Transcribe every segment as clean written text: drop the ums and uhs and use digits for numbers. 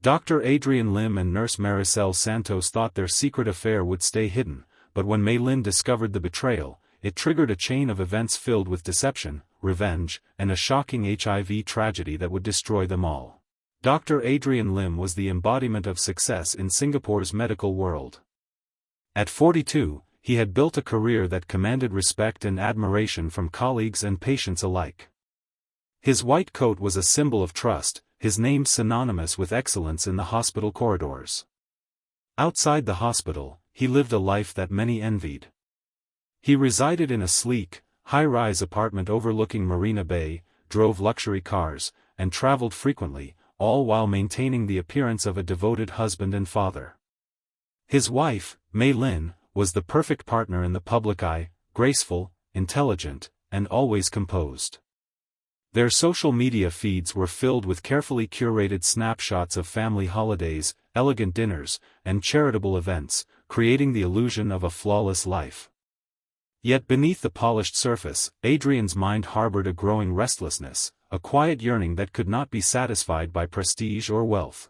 Dr. Adrian Lim and nurse Maricel Santos thought their secret affair would stay hidden, but when Mei Lin discovered the betrayal, it triggered a chain of events filled with deception, revenge, and a shocking HIV tragedy that would destroy them all. Dr. Adrian Lim was the embodiment of success in Singapore's medical world. At 42, he had built a career that commanded respect and admiration from colleagues and patients alike. His white coat was a symbol of trust, his name synonymous with excellence in the hospital corridors. Outside the hospital, he lived a life that many envied. He resided in a sleek, high-rise apartment overlooking Marina Bay, drove luxury cars, and traveled frequently, all while maintaining the appearance of a devoted husband and father. His wife, Mei Lin, was the perfect partner in the public eye, graceful, intelligent, and always composed. Their social media feeds were filled with carefully curated snapshots of family holidays, elegant dinners, and charitable events, creating the illusion of a flawless life. Yet beneath the polished surface, Adrian's mind harbored a growing restlessness, a quiet yearning that could not be satisfied by prestige or wealth.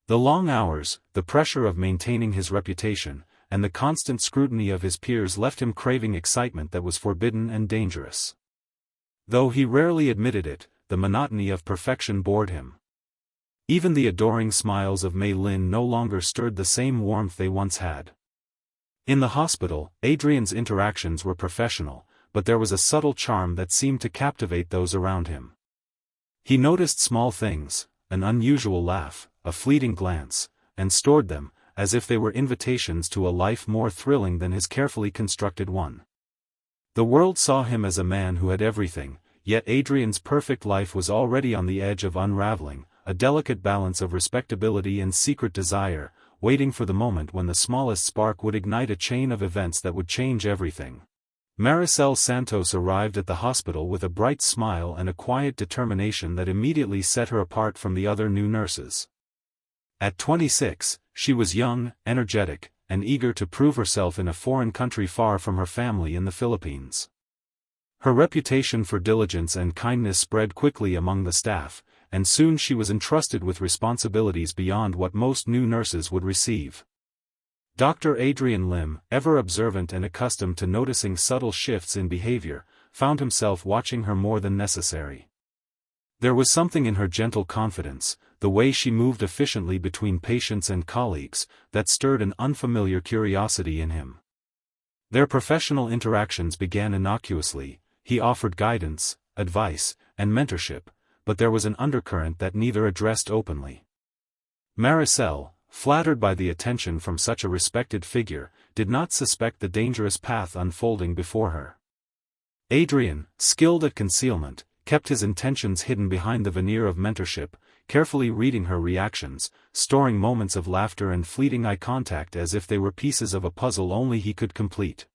The long hours, the pressure of maintaining his reputation, and the constant scrutiny of his peers left him craving excitement that was forbidden and dangerous. Though he rarely admitted it, the monotony of perfection bored him. Even the adoring smiles of Mei Lin no longer stirred the same warmth they once had. In the hospital, Adrian's interactions were professional, but there was a subtle charm that seemed to captivate those around him. He noticed small things, an unusual laugh, a fleeting glance, and stored them, as if they were invitations to a life more thrilling than his carefully constructed one. The world saw him as a man who had everything, yet Adrian's perfect life was already on the edge of unraveling, a delicate balance of respectability and secret desire, waiting for the moment when the smallest spark would ignite a chain of events that would change everything. Maricel Santos arrived at the hospital with a bright smile and a quiet determination that immediately set her apart from the other new nurses. At 26, she was young, energetic, and eager to prove herself in a foreign country far from her family in the Philippines. Her reputation for diligence and kindness spread quickly among the staff, and soon she was entrusted with responsibilities beyond what most new nurses would receive. Dr. Adrian Lim, ever observant and accustomed to noticing subtle shifts in behavior, found himself watching her more than necessary. There was something in her gentle confidence, the way she moved efficiently between patients and colleagues, that stirred an unfamiliar curiosity in him. Their professional interactions began innocuously. He offered guidance, advice, and mentorship, but there was an undercurrent that neither addressed openly. Maricel, flattered by the attention from such a respected figure, did not suspect the dangerous path unfolding before her. Adrian, skilled at concealment, kept his intentions hidden behind the veneer of mentorship, carefully reading her reactions, storing moments of laughter and fleeting eye contact as if they were pieces of a puzzle only he could complete.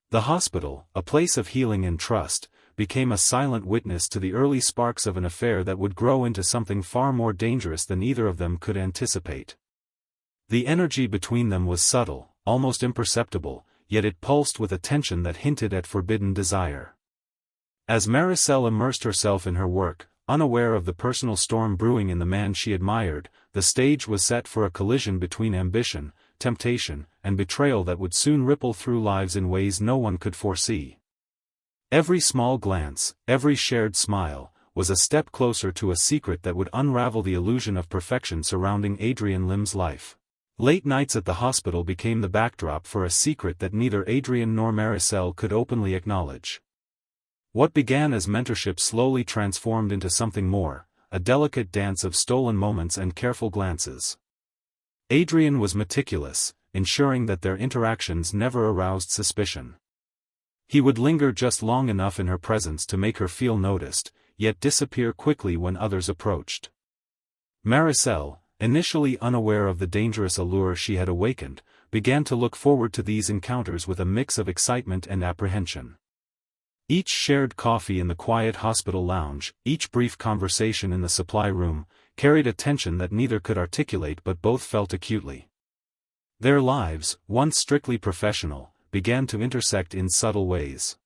The hospital, a place of healing and trust, became a silent witness to the early sparks of an affair that would grow into something far more dangerous than either of them could anticipate. The energy between them was subtle, almost imperceptible, yet it pulsed with a tension that hinted at forbidden desire. As Maricel immersed herself in her work, unaware of the personal storm brewing in the man she admired, the stage was set for a collision between ambition, temptation, and betrayal that would soon ripple through lives in ways no one could foresee. Every small glance, every shared smile, was a step closer to a secret that would unravel the illusion of perfection surrounding Adrian Lim's life. Late nights at the hospital became the backdrop for a secret that neither Adrian nor Maricel could openly acknowledge. What began as mentorship slowly transformed into something more, a delicate dance of stolen moments and careful glances. Adrian was meticulous, ensuring that their interactions never aroused suspicion. He would linger just long enough in her presence to make her feel noticed, yet disappear quickly when others approached. Maricel, initially unaware of the dangerous allure she had awakened, began to look forward to these encounters with a mix of excitement and apprehension. Each shared coffee in the quiet hospital lounge, each brief conversation in the supply room, carried a tension that neither could articulate but both felt acutely. Their lives, once strictly professional, began to intersect in subtle ways.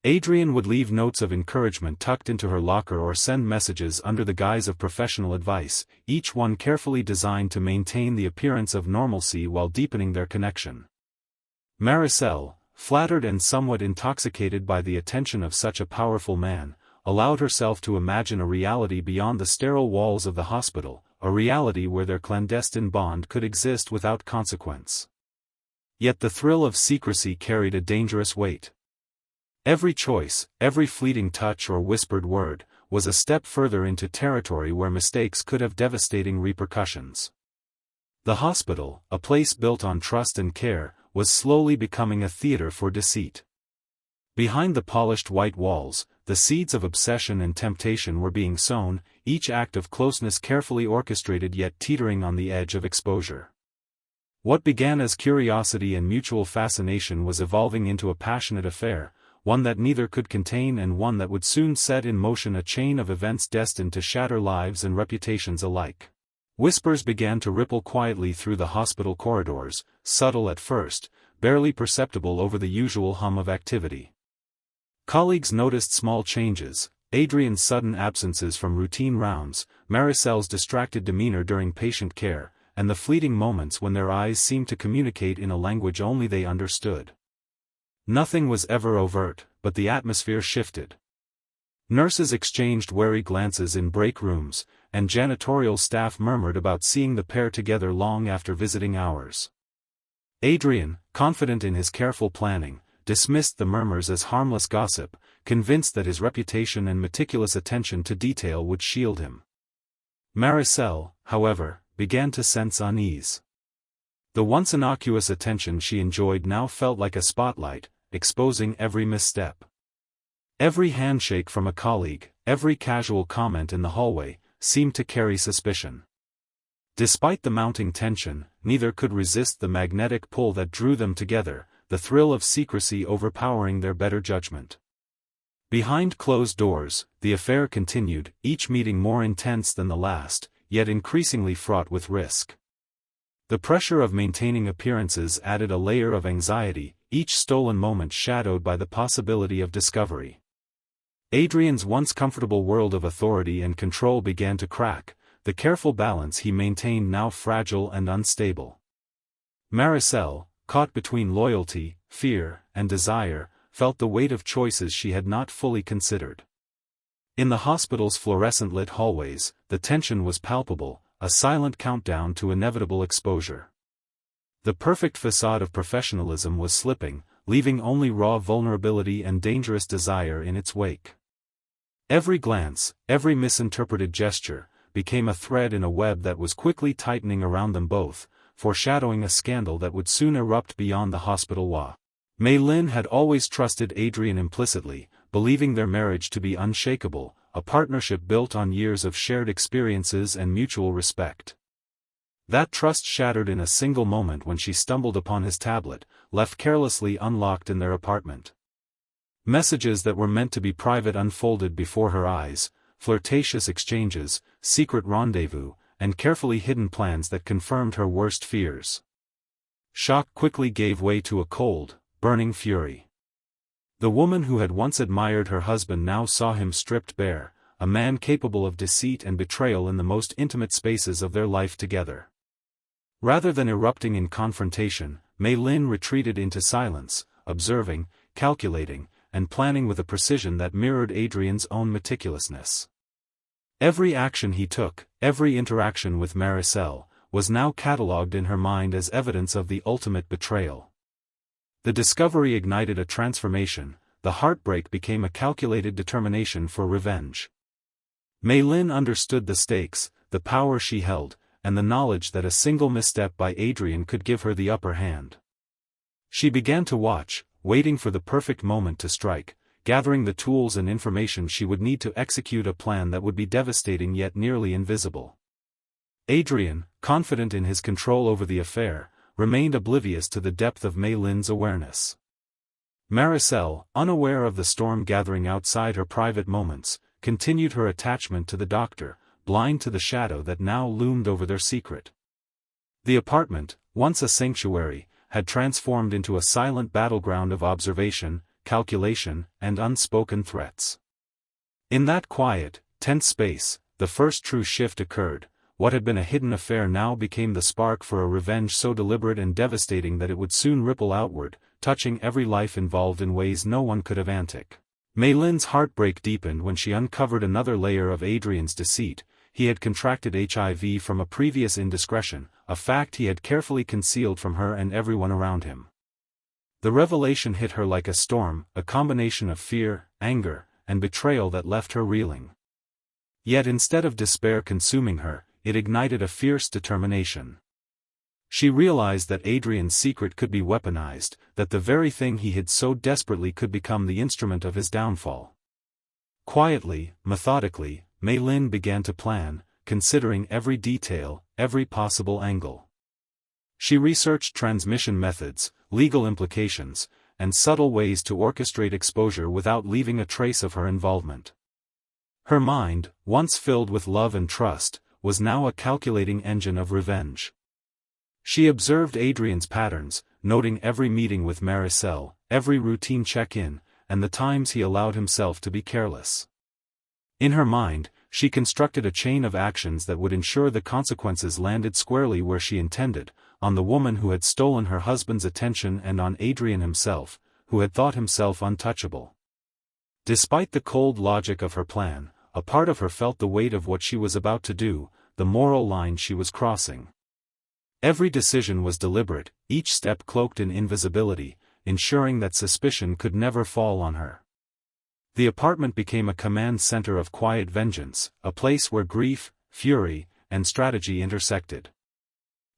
Adrian would leave notes of encouragement tucked into her locker or send messages under the guise of professional advice, each one carefully designed to maintain the appearance of normalcy while deepening their connection. Maricel, flattered and somewhat intoxicated by the attention of such a powerful man, allowed herself to imagine a reality beyond the sterile walls of the hospital, a reality where their clandestine bond could exist without consequence. Yet the thrill of secrecy carried a dangerous weight. Every choice, every fleeting touch or whispered word, was a step further into territory where mistakes could have devastating repercussions. The hospital, a place built on trust and care, was slowly becoming a theater for deceit. Behind the polished white walls, the seeds of obsession and temptation were being sown, each act of closeness carefully orchestrated yet teetering on the edge of exposure. What began as curiosity and mutual fascination was evolving into a passionate affair, one that neither could contain and one that would soon set in motion a chain of events destined to shatter lives and reputations alike. Whispers began to ripple quietly through the hospital corridors, subtle at first, barely perceptible over the usual hum of activity. Colleagues noticed small changes: Adrian's sudden absences from routine rounds, Maricel's distracted demeanor during patient care, and the fleeting moments when their eyes seemed to communicate in a language only they understood. Nothing was ever overt, but the atmosphere shifted. Nurses exchanged wary glances in break rooms, and janitorial staff murmured about seeing the pair together long after visiting hours. Adrian, confident in his careful planning, dismissed the murmurs as harmless gossip, convinced that his reputation and meticulous attention to detail would shield him. Maricel, however, began to sense unease. The once innocuous attention she enjoyed now felt like a spotlight, exposing every misstep. Every handshake from a colleague, every casual comment in the hallway, seemed to carry suspicion. Despite the mounting tension, neither could resist the magnetic pull that drew them together, the thrill of secrecy overpowering their better judgment. Behind closed doors, the affair continued, each meeting more intense than the last, yet increasingly fraught with risk. The pressure of maintaining appearances added a layer of anxiety, each stolen moment shadowed by the possibility of discovery. Adrian's once comfortable world of authority and control began to crack, the careful balance he maintained now fragile and unstable. Maricel, caught between loyalty, fear, and desire, felt the weight of choices she had not fully considered. In the hospital's fluorescent-lit hallways, the tension was palpable, a silent countdown to inevitable exposure. The perfect facade of professionalism was slipping, leaving only raw vulnerability and dangerous desire in its wake. Every glance, every misinterpreted gesture, became a thread in a web that was quickly tightening around them both, foreshadowing a scandal that would soon erupt beyond the hospital wall. Mei Lin had always trusted Adrian implicitly, believing their marriage to be unshakable, a partnership built on years of shared experiences and mutual respect. That trust shattered in a single moment when she stumbled upon his tablet, left carelessly unlocked in their apartment. Messages that were meant to be private unfolded before her eyes, flirtatious exchanges, secret rendezvous, and carefully hidden plans that confirmed her worst fears. Shock quickly gave way to a cold, burning fury. The woman who had once admired her husband now saw him stripped bare, a man capable of deceit and betrayal in the most intimate spaces of their life together. Rather than erupting in confrontation, Mei Lin retreated into silence, observing, calculating, and planning with a precision that mirrored Adrian's own meticulousness. Every action he took, every interaction with Maricel, was now catalogued in her mind as evidence of the ultimate betrayal. The discovery ignited a transformation, the heartbreak became a calculated determination for revenge. Mei Lin understood the stakes, the power she held, and the knowledge that a single misstep by Adrian could give her the upper hand. She began to watch, waiting for the perfect moment to strike, gathering the tools and information she would need to execute a plan that would be devastating yet nearly invisible. Adrian, confident in his control over the affair, remained oblivious to the depth of Mei Lin's awareness. Maricel, unaware of the storm gathering outside her private moments, continued her attachment to the doctor, blind to the shadow that now loomed over their secret. The apartment, once a sanctuary, had transformed into a silent battleground of observation, calculation, and unspoken threats. In that quiet, tense space, the first true shift occurred. What had been a hidden affair now became the spark for a revenge so deliberate and devastating that it would soon ripple outward, touching every life involved in ways no one could have anticipated. Mei Lin's heartbreak deepened when she uncovered another layer of Adrian's deceit. He had contracted HIV from a previous indiscretion, a fact he had carefully concealed from her and everyone around him. The revelation hit her like a storm, a combination of fear, anger, and betrayal that left her reeling. Yet instead of despair consuming her, it ignited a fierce determination. She realized that Adrian's secret could be weaponized, that the very thing he hid so desperately could become the instrument of his downfall. Quietly, methodically, Mei Lin began to plan, considering every detail, every possible angle. She researched transmission methods, legal implications, and subtle ways to orchestrate exposure without leaving a trace of her involvement. Her mind, once filled with love and trust, was now a calculating engine of revenge. She observed Adrian's patterns, noting every meeting with Maricel, every routine check-in, and the times he allowed himself to be careless. In her mind, she constructed a chain of actions that would ensure the consequences landed squarely where she intended, on the woman who had stolen her husband's attention and on Adrian himself, who had thought himself untouchable. Despite the cold logic of her plan, a part of her felt the weight of what she was about to do, the moral line she was crossing. Every decision was deliberate, each step cloaked in invisibility, ensuring that suspicion could never fall on her. The apartment became a command center of quiet vengeance, a place where grief, fury, and strategy intersected.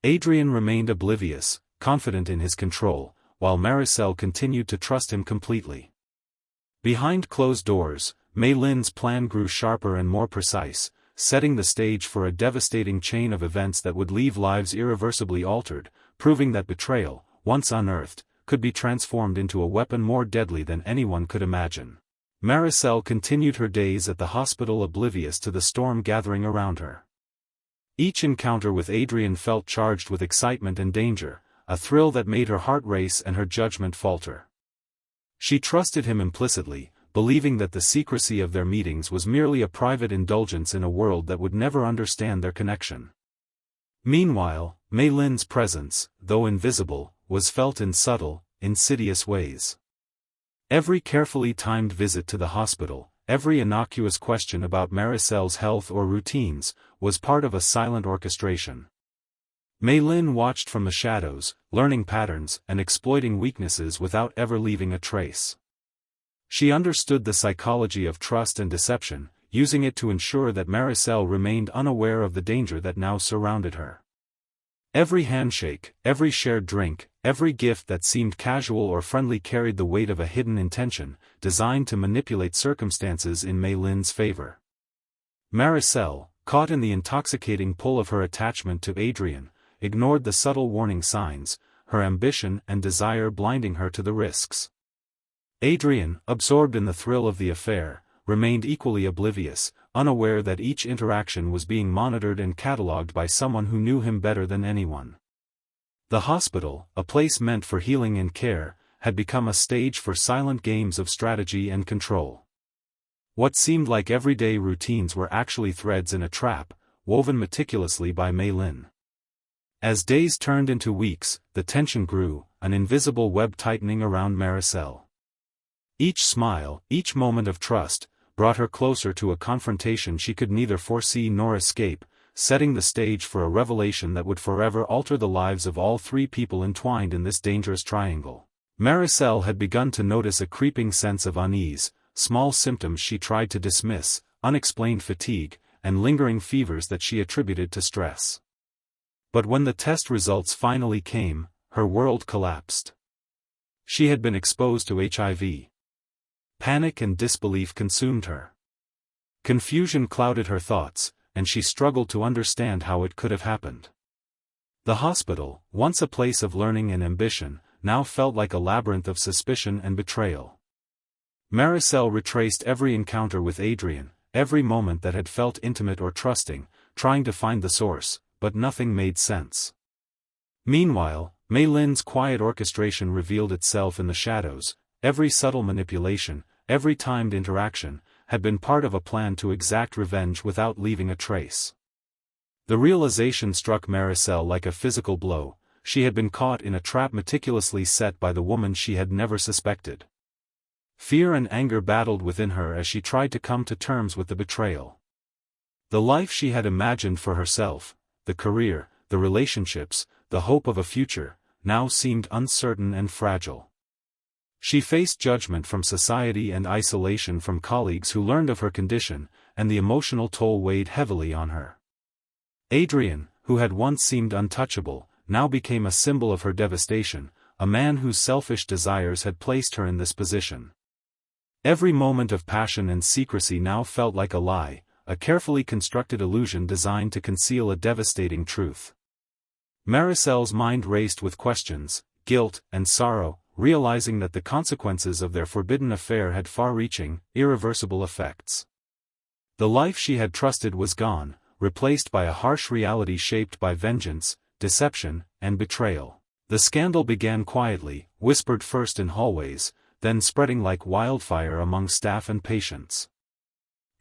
Adrian remained oblivious, confident in his control, while Maricel continued to trust him completely. Behind closed doors, Mei Lin's plan grew sharper and more precise, setting the stage for a devastating chain of events that would leave lives irreversibly altered, proving that betrayal, once unearthed, could be transformed into a weapon more deadly than anyone could imagine. Maricel continued her days at the hospital oblivious to the storm gathering around her. Each encounter with Adrian felt charged with excitement and danger, a thrill that made her heart race and her judgment falter. She trusted him implicitly, believing that the secrecy of their meetings was merely a private indulgence in a world that would never understand their connection. Meanwhile, Mei Lin's presence, though invisible, was felt in subtle, insidious ways. Every carefully timed visit to the hospital, every innocuous question about Maricel's health or routines, was part of a silent orchestration. Mei Lin watched from the shadows, learning patterns and exploiting weaknesses without ever leaving a trace. She understood the psychology of trust and deception, using it to ensure that Maricel remained unaware of the danger that now surrounded her. Every handshake, every shared drink, every gift that seemed casual or friendly carried the weight of a hidden intention, designed to manipulate circumstances in Mei Lin's favor. Maricel, caught in the intoxicating pull of her attachment to Adrian, ignored the subtle warning signs, her ambition and desire blinding her to the risks. Adrian, absorbed in the thrill of the affair, remained equally oblivious, unaware that each interaction was being monitored and catalogued by someone who knew him better than anyone. The hospital, a place meant for healing and care, had become a stage for silent games of strategy and control. What seemed like everyday routines were actually threads in a trap, woven meticulously by Mei Lin. As days turned into weeks, the tension grew, an invisible web tightening around Maricel. Each smile, each moment of trust, brought her closer to a confrontation she could neither foresee nor escape, setting the stage for a revelation that would forever alter the lives of all three people entwined in this dangerous triangle. Maricel had begun to notice a creeping sense of unease, small symptoms she tried to dismiss, unexplained fatigue, and lingering fevers that she attributed to stress. But when the test results finally came, her world collapsed. She had been exposed to HIV. Panic and disbelief consumed her. Confusion clouded her thoughts, and she struggled to understand how it could have happened. The hospital, once a place of learning and ambition, now felt like a labyrinth of suspicion and betrayal. Maricel retraced every encounter with Adrian, every moment that had felt intimate or trusting, trying to find the source, but nothing made sense. Meanwhile, Mei Lin's quiet orchestration revealed itself in the shadows. every subtle manipulation, every timed interaction, had been part of a plan to exact revenge without leaving a trace. The realization struck Maricel like a physical blow. She had been caught in a trap meticulously set by the woman she had never suspected. Fear and anger battled within her as she tried to come to terms with the betrayal. The life she had imagined for herself, the career, the relationships, the hope of a future, now seemed uncertain and fragile. She faced judgment from society and isolation from colleagues who learned of her condition, and the emotional toll weighed heavily on her. Adrian, who had once seemed untouchable, now became a symbol of her devastation, a man whose selfish desires had placed her in this position. Every moment of passion and secrecy now felt like a lie, a carefully constructed illusion designed to conceal a devastating truth. Maricel's mind raced with questions, guilt, and sorrow, realizing that the consequences of their forbidden affair had far-reaching, irreversible effects. The life she had trusted was gone, replaced by a harsh reality shaped by vengeance, deception, and betrayal. The scandal began quietly, whispered first in hallways, then spreading like wildfire among staff and patients.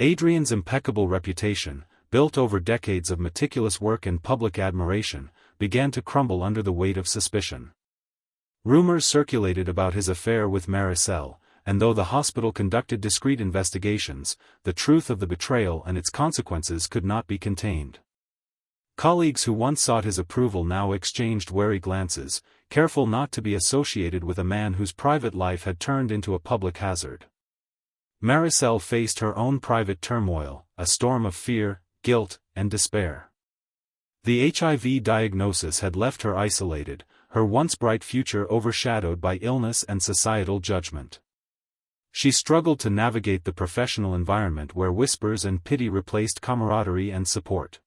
Adrian's impeccable reputation, built over decades of meticulous work and public admiration, began to crumble under the weight of suspicion. Rumors circulated about his affair with Maricel, and though the hospital conducted discreet investigations, the truth of the betrayal and its consequences could not be contained. Colleagues who once sought his approval now exchanged wary glances, careful not to be associated with a man whose private life had turned into a public hazard. Maricel faced her own private turmoil, a storm of fear, guilt, and despair. The HIV diagnosis had left her isolated, her once bright future overshadowed by illness and societal judgment. She struggled to navigate the professional environment where whispers and pity replaced camaraderie and support.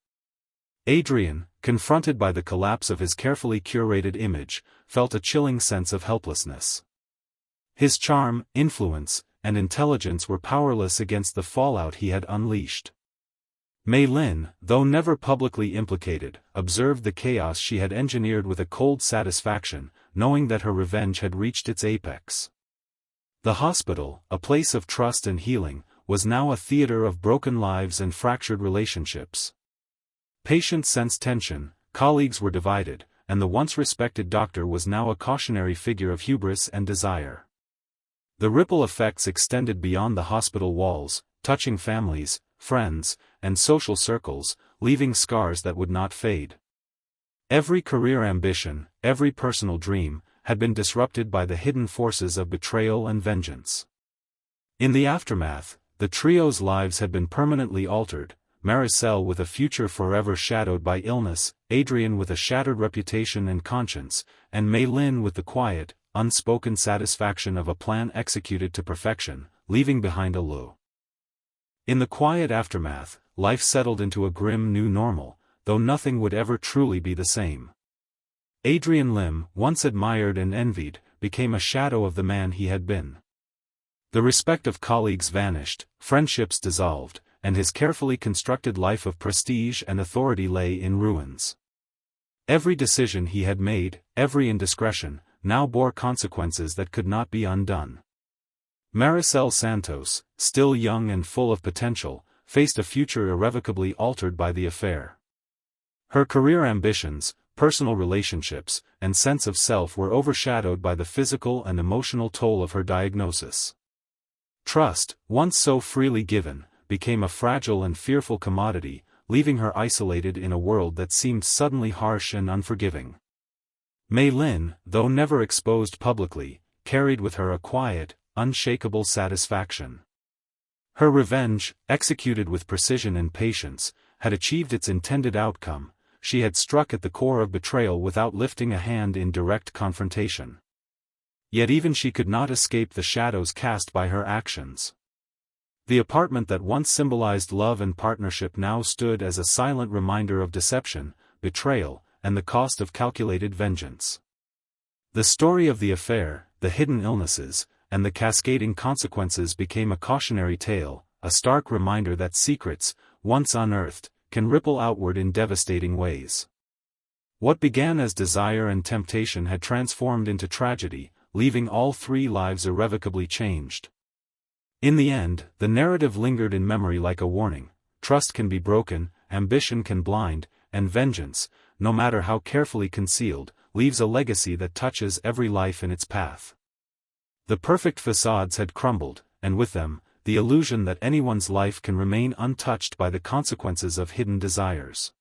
Adrian, confronted by the collapse of his carefully curated image, felt a chilling sense of helplessness. His charm, influence, and intelligence were powerless against the fallout he had unleashed. Mei Lin, though never publicly implicated, observed the chaos she had engineered with a cold satisfaction, knowing that her revenge had reached its apex. The hospital, a place of trust and healing, was now a theater of broken lives and fractured relationships. Patients sensed tension, colleagues were divided, and the once respected doctor was now a cautionary figure of hubris and desire. The ripple effects extended beyond the hospital walls, touching families, friends, and social circles, leaving scars that would not fade. Every career ambition, every personal dream, had been disrupted by the hidden forces of betrayal and vengeance. In the aftermath, the trio's lives had been permanently altered, Maricel with a future forever shadowed by illness, Adrian with a shattered reputation and conscience, and Mei Lin with the quiet, unspoken satisfaction of a plan executed to perfection, leaving behind a low. In the quiet aftermath, life settled into a grim new normal, though nothing would ever truly be the same. Adrian Lim, once admired and envied, became a shadow of the man he had been. The respect of colleagues vanished, friendships dissolved, and his carefully constructed life of prestige and authority lay in ruins. Every decision he had made, every indiscretion, now bore consequences that could not be undone. Maricel Santos, still young and full of potential, faced a future irrevocably altered by the affair. Her career ambitions, personal relationships, and sense of self were overshadowed by the physical and emotional toll of her diagnosis. Trust, once so freely given, became a fragile and fearful commodity, leaving her isolated in a world that seemed suddenly harsh and unforgiving. Mei Lin, though never exposed publicly, carried with her a quiet, unshakable satisfaction. Her revenge, executed with precision and patience, had achieved its intended outcome. She had struck at the core of betrayal without lifting a hand in direct confrontation. Yet even she could not escape the shadows cast by her actions. The apartment that once symbolized love and partnership now stood as a silent reminder of deception, betrayal, and the cost of calculated vengeance. The story of the affair, the hidden illnesses, and the cascading consequences became a cautionary tale, a stark reminder that secrets, once unearthed, can ripple outward in devastating ways. What began as desire and temptation had transformed into tragedy, leaving all three lives irrevocably changed. In the end, the narrative lingered in memory like a warning: trust can be broken, ambition can blind, and vengeance, no matter how carefully concealed, leaves a legacy that touches every life in its path. The perfect facades had crumbled, and with them, the illusion that anyone's life can remain untouched by the consequences of hidden desires.